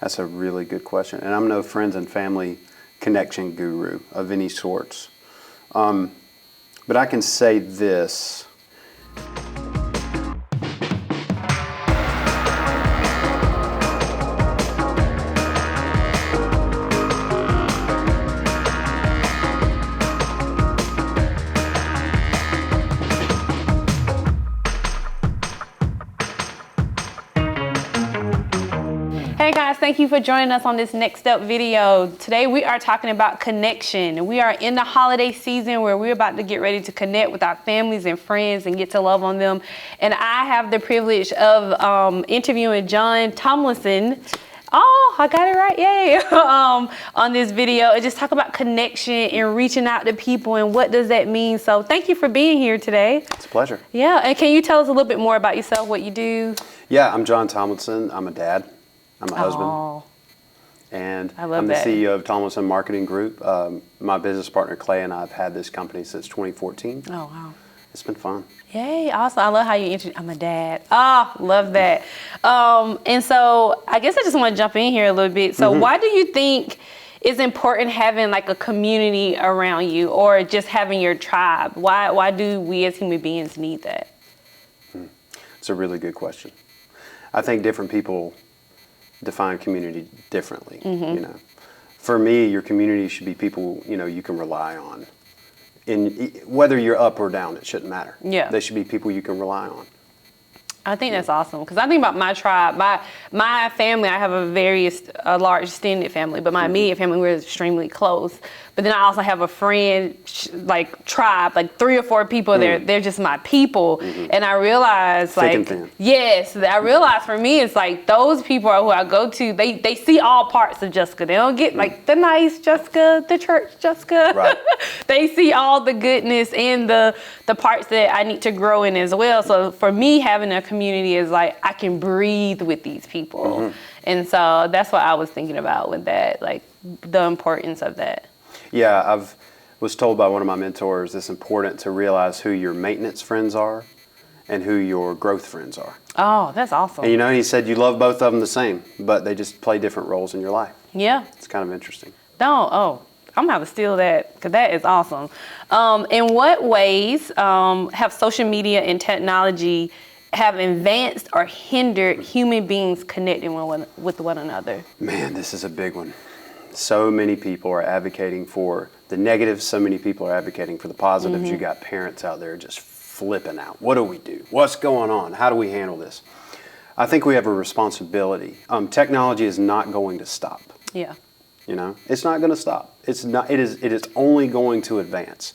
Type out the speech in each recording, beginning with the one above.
That's a really good question. And I'm no friends and family connection guru of any sorts. But I can say this. Hey guys, thank you for joining us on this Next Step video. Today we are talking about connection. We are in the holiday season where we're about to get ready to connect with our families and friends and get to love on them. And I have the privilege of interviewing John Tomlinson. Oh, I got it right, yay! On this video, and just talk about connection and reaching out to people and what does that mean. So thank you for being here today. It's a pleasure. Yeah, and can you tell us a little bit more about yourself, what you do? Yeah, I'm John Tomlinson. I'm a dad. I'm a husband. And I'm the CEO of Tomlinson Marketing Group. My business partner Clay and I have had this company since 2014. Oh, wow. It's been fun. Yay, awesome. I love how you introduce, I'm a dad. Oh, love that. And so I guess I just want to jump in here a little bit. So why do you think it's important having like a community around you or just having your tribe? Why do we as human beings need that? It's a really good question. I think different people define community differently. You know, for me, your community should be people you can rely on. Whether you're up or down, it shouldn't matter. Yeah, they should be people you can rely on. I think that's awesome because I think about my tribe, my family. I have a large extended family, but my immediate family, we're extremely close. But then I also have a friend tribe, like 3 or 4 people. They're just my people, and I realize yes, I realize for me it's like those people are who I go to. They see all parts of Jessica. They don't get like the nice Jessica, the church Jessica. Right. They see all the goodness and the parts that I need to grow in as well. So for me, having a community is like I can breathe with these people, and so that's what I was thinking about with that, like the importance of that. Yeah, I was told by one of my mentors it's important to realize who your maintenance friends are and who your growth friends are. Oh, that's awesome. And he said you love both of them the same, but they just play different roles in your life. Yeah. It's kind of interesting. I'm gonna have to steal that because that is awesome. In what ways have social media and technology have advanced or hindered human beings connecting with one another? Man, this is a big one. So many people are advocating for the negatives. So many people are advocating for the positives. You got parents out there just flipping out. What do we do? What's going on? How do we handle this? I think we have a responsibility. Technology is not going to stop. Yeah. It's not going to stop. It is only going to advance.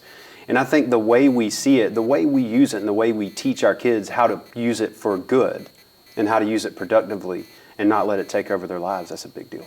And I think the way we see it, the way we use it, and the way we teach our kids how to use it for good and how to use it productively and not let it take over their lives, that's a big deal.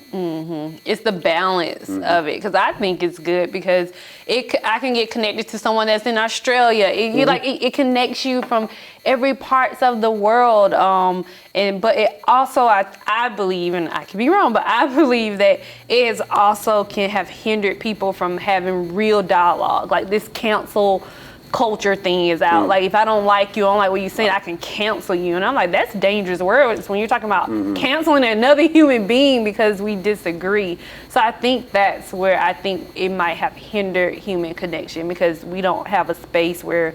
It's the balance of it, because I think it's good because I can get connected to someone that's in Australia. It connects you from every parts of the world. But it also, I believe, and I could be wrong, but I believe that it also can have hindered people from having real dialogue, like this cancel culture thing is out. Like if I don't like you, I don't like what you say, I can cancel you. And I'm like, that's dangerous words when you're talking about canceling another human being because we disagree. So I think that's where I think it might have hindered human connection, because we don't have a space where,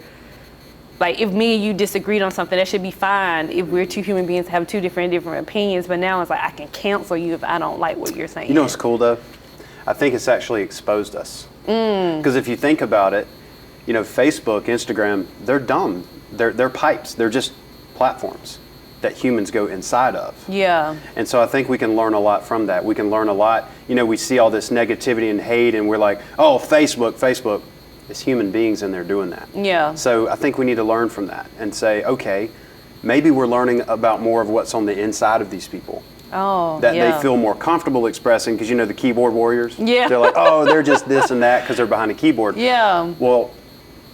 like, if me and you disagreed on something, that should be fine if we're two human beings have two different opinions. But now it's like, I can cancel you if I don't like what you're saying. You know what's cool though? I think it's actually exposed us. Because if you think about it, Facebook, Instagram, they're dumb. They're pipes. They're just platforms that humans go inside of. Yeah. And so I think we can learn a lot from that. We can learn a lot. We see all this negativity and hate, and we're like, oh, Facebook. It's human beings in there doing that. Yeah. So I think we need to learn from that and say, okay, maybe we're learning about more of what's on the inside of these people. Oh, that they feel more comfortable expressing, because the keyboard warriors. Yeah. They're like, oh, they're just this and that because they're behind a keyboard. Yeah. Well,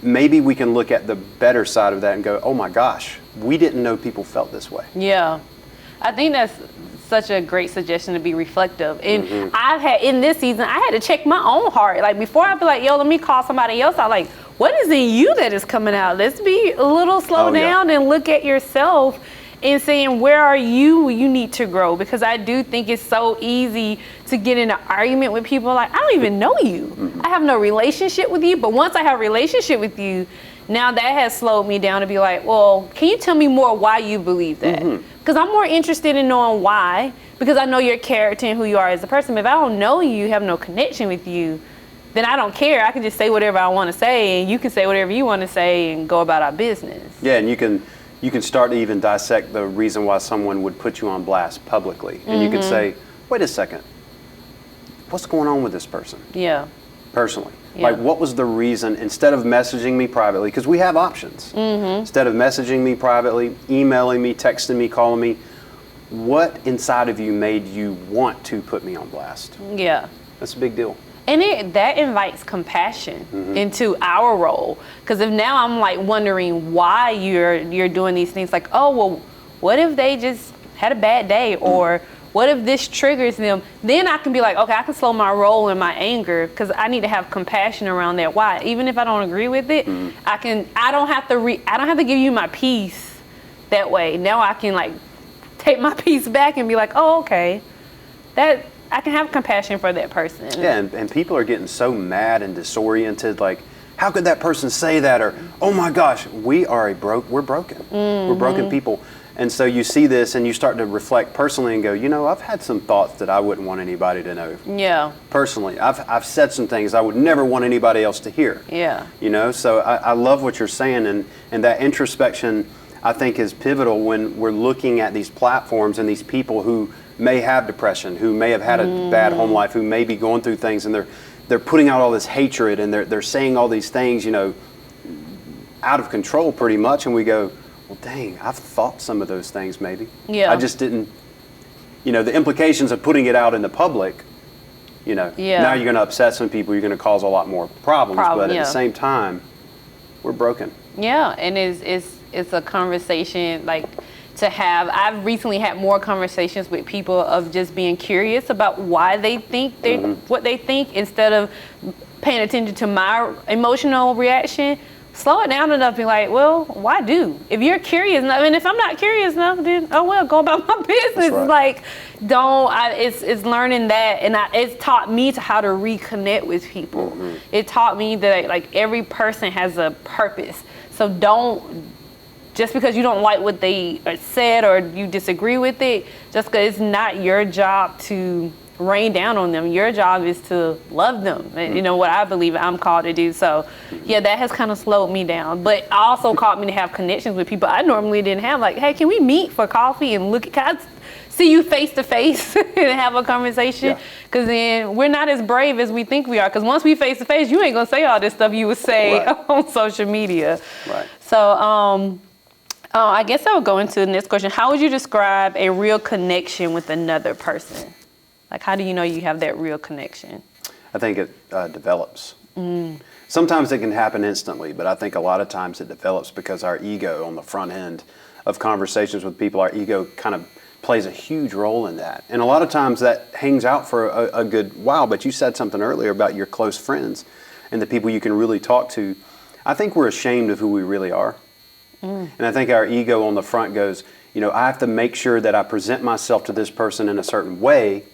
maybe we can look at the better side of that and go, oh my gosh, we didn't know people felt this way. Yeah. I think that's such a great suggestion to be reflective. And I've had, in this season, I had to check my own heart. Like before I'd be like, yo, let me call somebody else out. Like, what is in you that is coming out? Let's be a little slow down and look at yourself and saying, where are you? You need to grow. Because I do think it's so easy to get in an argument with people like, I don't even know you. I have no relationship with you. But once I have a relationship with you, now that has slowed me down to be like, well, can you tell me more why you believe that? Because I'm more interested in knowing why, because I know your character and who you are as a person. If I don't know you, have no connection with you, then I don't care. I can just say whatever I want to say, and you can say whatever you want to say and go about our business. Yeah, and you can start to even dissect the reason why someone would put you on blast publicly. And you can say, wait a second, what's going on with this person? Yeah. Personally. Yeah. Like, what was the reason, instead of messaging me privately, because we have options. Instead of messaging me privately, emailing me, texting me, calling me, what inside of you made you want to put me on blast? Yeah. That's a big deal. And that invites compassion into our role. Because if now I'm like wondering why you're doing these things, like, oh, well, what if they just had a bad day? Or what if this triggers them? Then I can be like, okay, I can slow my roll in my anger, because I need to have compassion around that. Why? Even if I don't agree with it, I don't have to give you my peace that way. Now I can like take my peace back and be like, oh, okay, that I can have compassion for that person. Yeah, and people are getting so mad and disoriented, like, how could that person say that? Or, oh my gosh, we're broken. We're broken people. And so you see this and you start to reflect personally and go, you know, I've had some thoughts that I wouldn't want anybody to know. Yeah. Personally, I've said some things I would never want anybody else to hear. Yeah. You know, so I love what you're saying, and that introspection, I think, is pivotal when we're looking at these platforms and these people who may have depression, who may have had a bad home life, who may be going through things, and they're putting out all this hatred, and they're saying all these things, you know, out of control pretty much, and we go, well, dang, I've thought some of those things maybe. Yeah. I just didn't, you know, the implications of putting it out in the public, you know, now you're going to upset some people, you're going to cause a lot more problems, but at the same time, we're broken. Yeah, and it's a conversation like to have. I've recently had more conversations with people of just being curious about why they think what they think, instead of paying attention to my emotional reaction. Slow it down enough, be like, well, why do? If you're curious enough, and if I'm not curious enough, then oh well, go about my business. Right. Like, it's learning that, and it's taught me to how to reconnect with people. It taught me that like every person has a purpose. So just because you don't like what they said or you disagree with it, just because it's not your job to rain down on them. Your job is to love them. You know what I believe I'm called to do. So yeah, that has kind of slowed me down, but also taught me to have connections with people I normally didn't have. Like, hey, can we meet for coffee and can I see you face to face and have a conversation? Because then we're not as brave as we think we are. Because once we face to face, you ain't gonna say all this stuff you would say on social media. Right. So I guess I would go into the next question. How would you describe a real connection with another person? Like, how do you know you have that real connection? I think it develops. Sometimes it can happen instantly, but I think a lot of times it develops because our ego on the front end of conversations with people, our ego kind of plays a huge role in that. And a lot of times that hangs out for a good while, but you said something earlier about your close friends and the people you can really talk to. I think we're ashamed of who we really are. And I think our ego on the front goes, you know, I have to make sure that I present myself to this person in a certain way.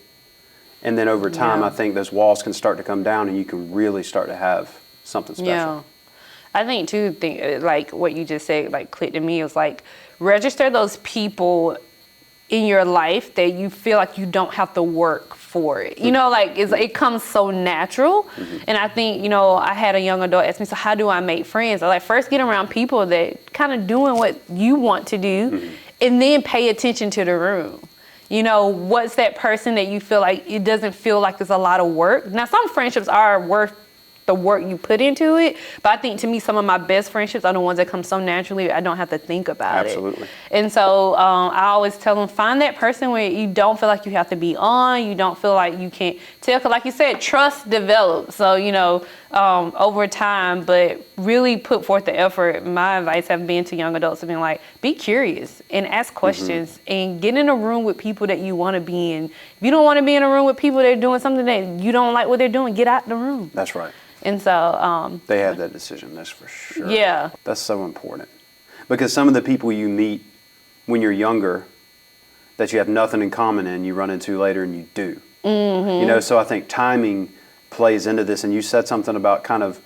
And then over time, I think those walls can start to come down and you can really start to have something special. Yeah. I think too, like what you just said, like clicked to me, was like register those people in your life that you feel like you don't have to work for it. You know, like it comes so natural. And I think, you know, I had a young adult ask me, so how do I make friends? I like, first get around people that kind of doing what you want to do, and then pay attention to the room. You know, what's that person that you feel like it doesn't feel like there's a lot of work? Now, some friendships are worth the work you put into it, but I think to me some of my best friendships are the ones that come so naturally I don't have to think about it. And so I always tell them, find that person where you don't feel like you have to be on, you don't feel like you can't tell, because like you said, trust develops. So, you know, over time, but really put forth the effort. My advice have been to young adults have been like, be curious and ask questions and get in a room with people that you want to be in. If you don't want to be in a room with people that are doing something that you don't like what they're doing, get out the room. That's right. And so they have that decision, that's for sure. Yeah. That's so important. Because some of the people you meet when you're younger that you have nothing in common and you run into later and you do. You know, so I think timing plays into this, and you said something about kind of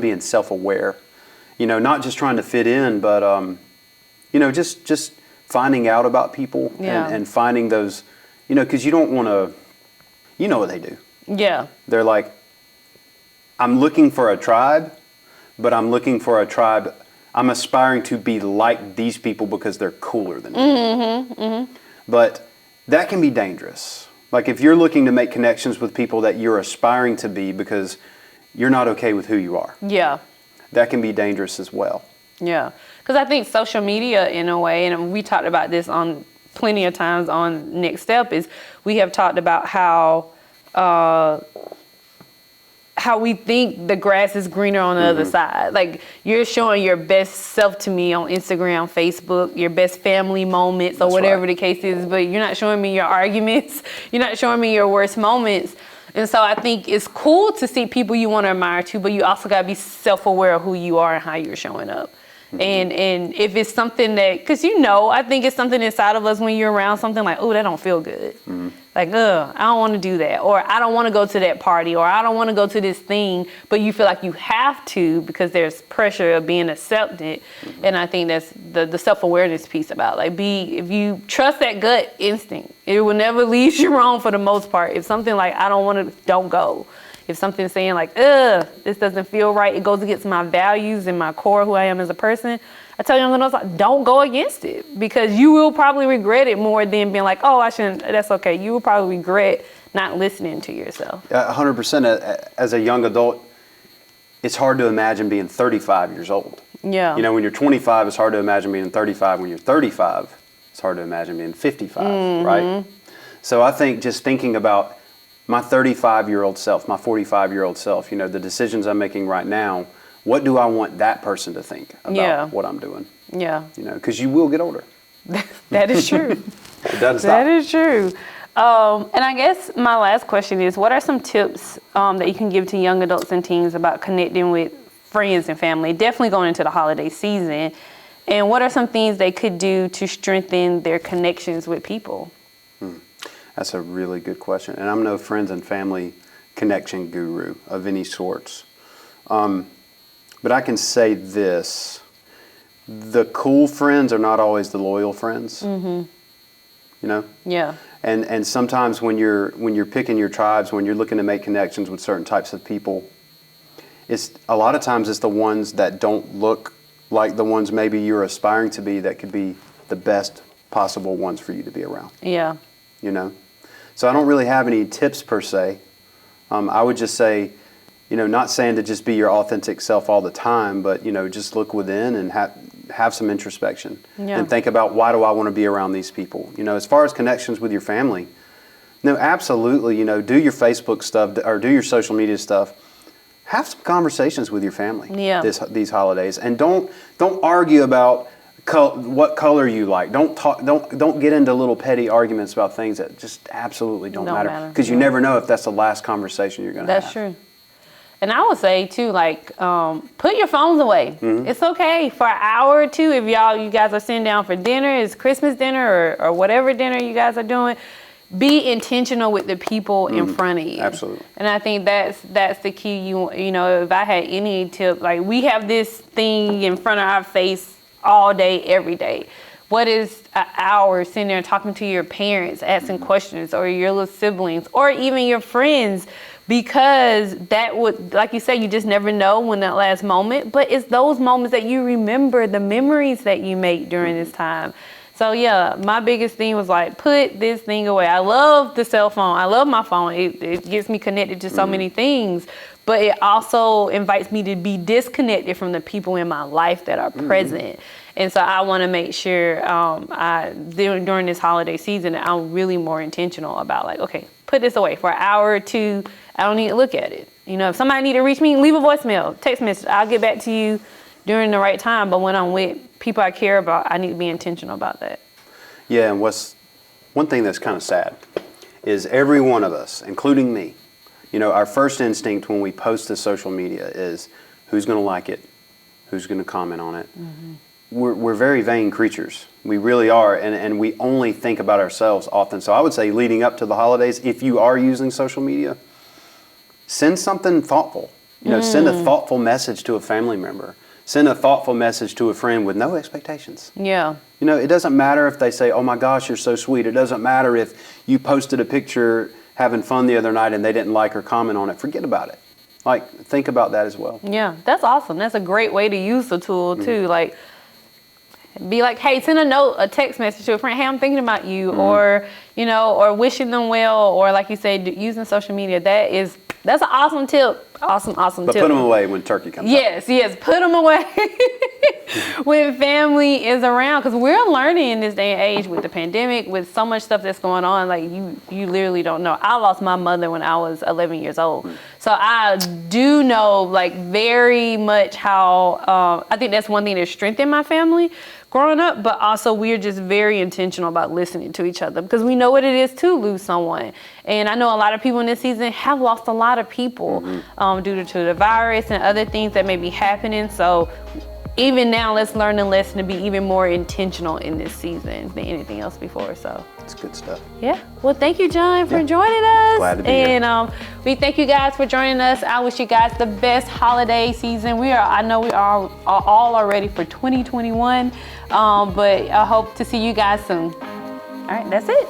being self-aware, you know, not just trying to fit in, but, you know, just finding out about people and finding those, you know, because you don't want to, you know what they do. Yeah. They're like, I'm looking for a tribe, but I'm looking for a tribe. I'm aspiring to be like these people because they're cooler than me. But that can be dangerous. Like if you're looking to make connections with people that you're aspiring to be because you're not okay with who you are. Yeah. That can be dangerous as well. Yeah. Because I think social media in a way, and we talked about this on plenty of times on Next Step, is we have talked about how we think the grass is greener on the other side. Like you're showing your best self to me on Instagram, Facebook, your best family moments or whatever the case is, but you're not showing me your arguments. You're not showing me your worst moments. And so I think it's cool to see people you want to admire too, but you also got to be self-aware of who you are and how you're showing up. And if it's something that, because you know, I think it's something inside of us when you're around something like, oh, that don't feel good. Like, I don't want to do that. Or I don't want to go to that party. Or I don't want to go to this thing. But you feel like you have to because there's pressure of being accepted. And I think that's the self-awareness piece about like if you trust that gut instinct, it will never lead you wrong for the most part. If something like, I don't want to, don't go. If something's saying like, this doesn't feel right, it goes against my values and my core, who I am as a person, I tell young adults, like, don't go against it because you will probably regret it more than being like, oh, I shouldn't, that's okay. You will probably regret not listening to yourself. 100%. As a young adult, it's hard to imagine being 35 years old. Yeah. You know, when you're 25, it's hard to imagine being 35. When you're 35, it's hard to imagine being 55, right? So I think just thinking about my 35-year-old self, my 45-year-old self, you know, the decisions I'm making right now, what do I want that person to think about what I'm doing? Yeah. You know, because you will get older. That is true. It doesn't stop. That is true. And I guess my last question is, what are some tips that you can give to young adults and teens about connecting with friends and family, definitely going into the holiday season? And what are some things they could do to strengthen their connections with people? That's a really good question. And I'm no friends and family connection guru of any sorts. But I can say this. The cool friends are not always the loyal friends. You know? Yeah. And sometimes when you're picking your tribes, when you're looking to make connections with certain types of people, it's a lot of times it's the ones that don't look like the ones maybe you're aspiring to be that could be the best possible ones for you to be around. Yeah. You know? So I don't really have any tips per se. I would just say, you know, not saying to just be your authentic self all the time, but, you know, just look within and have some introspection and think about, why do I want to be around these people? You know, as far as connections with your family, no, absolutely, you know, do your Facebook stuff or do your social media stuff. Have some conversations with your family these holidays, and don't argue about what color you like. Don't get into little petty arguments about things that just absolutely don't matter, because you never know if that's the last conversation you're going to have. That's true. And I would say too, like, put your phones away. It's okay for an hour or two if you guys are sitting down for dinner, it's Christmas dinner or whatever dinner you guys are doing. Be intentional with the people in front of you. Absolutely. And I think that's the key. You know, if I had any tip, like, we have this thing in front of our face all day, every day. What is an hour sitting there talking to your parents, asking questions, or your little siblings, or even your friends? Because that would, like you said, you just never know when that last moment, but it's those moments that you remember, the memories that you make during this time. So yeah, my biggest thing was like, put this thing away. I love the cell phone. I love my phone. It gets me connected to so many things, but it also invites me to be disconnected from the people in my life that are present. And so I want to make sure during this holiday season, I'm really more intentional about, like, okay, put this away for an hour or two. I don't need to look at it. You know, if somebody need to reach me, leave a voicemail, text message. I'll get back to you during the right time. But when I'm with people I care about, I need to be intentional about that. Yeah, and one thing that's kind of sad is every one of us, including me, you know, our first instinct when we post to social media is, who's going to like it? Who's going to comment on it? we're very vain creatures. We really are, and we only think about ourselves often. So I would say leading up to the holidays, if you are using social media, send something thoughtful. Send a thoughtful message to a family member. Send a thoughtful message to a friend with no expectations. Yeah. It doesn't matter if they say, oh my gosh, you're so sweet. It doesn't matter if you posted a picture having fun the other night and they didn't like or comment on it. Forget about it. Think about that as well. Yeah, that's awesome. That's a great way to use the tool too. Be like, hey, send a text message to a friend. Hey, I'm thinking about you, or or wishing them well, or like you said, using social media. That's an awesome tip. Awesome But tip. put them away when turkey comes Yes, put them away when family is around, because we're learning in this day and age with the pandemic, with so much stuff that's going on. Like you literally don't know. I lost my mother when I was 11 years old, so I do know very much how I think that's one thing that strengthened my family growing up, but also we're just very intentional about listening to each other, because we know what it is to lose someone. And I know a lot of people in this season have lost a lot of people due to the virus and other things that may be happening. So even now, let's learn the lesson to be even more intentional in this season than anything else before. So It's good stuff. yeah. Well, thank you, John, for joining us. Glad to be here. And we thank you guys for joining us. I wish you guys the best holiday season. I know we are all ready for 2021, but I hope to see you guys soon. All right, that's it.